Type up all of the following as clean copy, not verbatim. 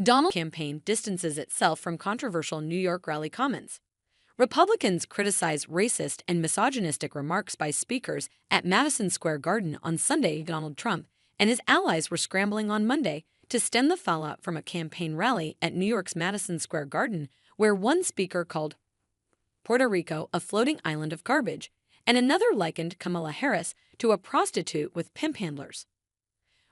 Donald Trump's campaign distances itself from controversial New York rally comments. Republicans criticized racist and misogynistic remarks by speakers at Madison Square Garden on Sunday. Donald Trump and his allies were scrambling on Monday to stem the fallout from a campaign rally at New York's Madison Square Garden, where one speaker called Puerto Rico a floating island of garbage, and another likened Kamala Harris to a prostitute with pimp handlers.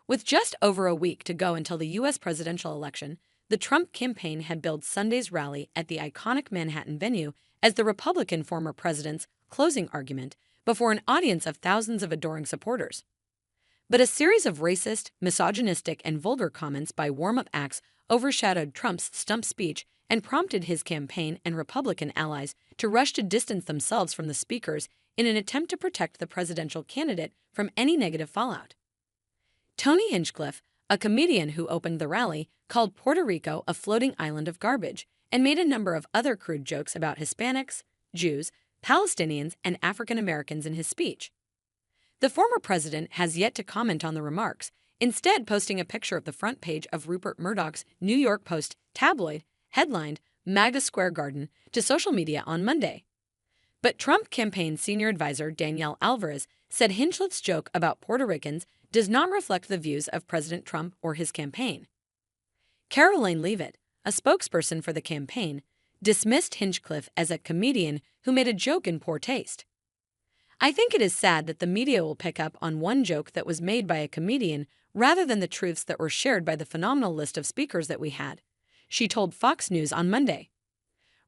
With just over a week to go until the U.S. presidential election, the Trump campaign had billed Sunday's rally at the iconic Manhattan venue as the Republican former president's closing argument before an audience of thousands of adoring supporters. But a series of racist, misogynistic, and vulgar comments by warm-up acts overshadowed Trump's stump speech and prompted his campaign and Republican allies to rush to distance themselves from the speakers in an attempt to protect the presidential candidate from any negative fallout. Tony Hinchcliffe, a comedian who opened the rally, called Puerto Rico a floating island of garbage and made a number of other crude jokes about Hispanics, Jews, Palestinians, and African Americans in his speech. The former president has yet to comment on the remarks, instead posting a picture of the front page of Rupert Murdoch's New York Post tabloid, headlined Madison Square Garden, to social media on Monday. But Trump campaign senior advisor Danielle Alvarez said Hinchcliffe's joke about Puerto Ricans does not reflect the views of President Trump or his campaign. Caroline Leavitt, a spokesperson for the campaign, dismissed Hinchcliffe as a comedian who made a joke in poor taste. "I think it is sad that the media will pick up on one joke that was made by a comedian rather than the truths that were shared by the phenomenal list of speakers that we had," she told Fox News on Monday.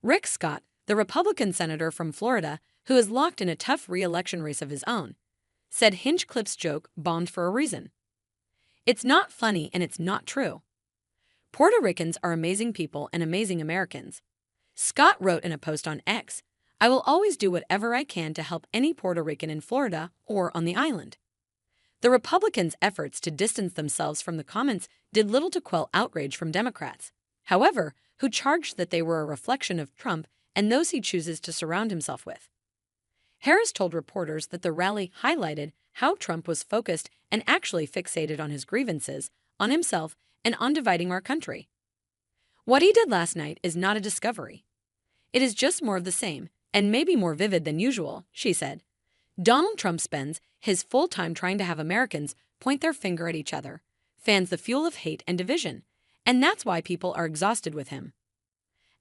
Rick Scott, the Republican senator from Florida, who is locked in a tough re-election race of his own, said Hinchcliffe's joke bombed for a reason. "It's not funny and it's not true. Puerto Ricans are amazing people and amazing Americans." Scott wrote in a post on X, "I will always do whatever I can to help any Puerto Rican in Florida or on the island." The Republicans' efforts to distance themselves from the comments did little to quell outrage from Democrats, however, who charged that they were a reflection of Trump and those he chooses to surround himself with. Harris told reporters that the rally highlighted how Trump was focused and actually fixated on his grievances, on himself, and on dividing our country. "What he did last night is not a discovery. It is just more of the same, and maybe more vivid than usual," she said. Donald Trump spends his full time trying to have Americans point their finger at each other, fans the fuel of hate and division, and that's why people are exhausted with him.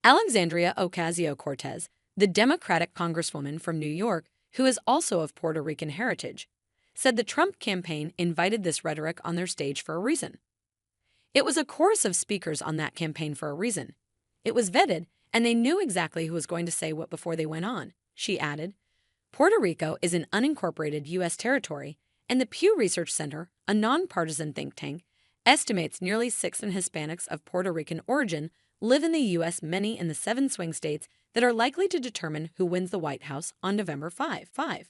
𝐿exandria Ocasio-Cortez, the Democratic congresswoman from New York, who is also of Puerto Rican heritage, said the Trump campaign invited this rhetoric on their stage for a reason. "It was a chorus of speakers on that campaign for a reason. It was vetted, and they knew exactly who was going to say what before they went on," she added. Puerto Rico is an unincorporated U.S. territory, and the Pew Research Center, a nonpartisan think tank, estimates nearly 6 in Hispanics of Puerto Rican origin live in the U.S., many in the 7 swing states that are likely to determine who wins the White House on November 5.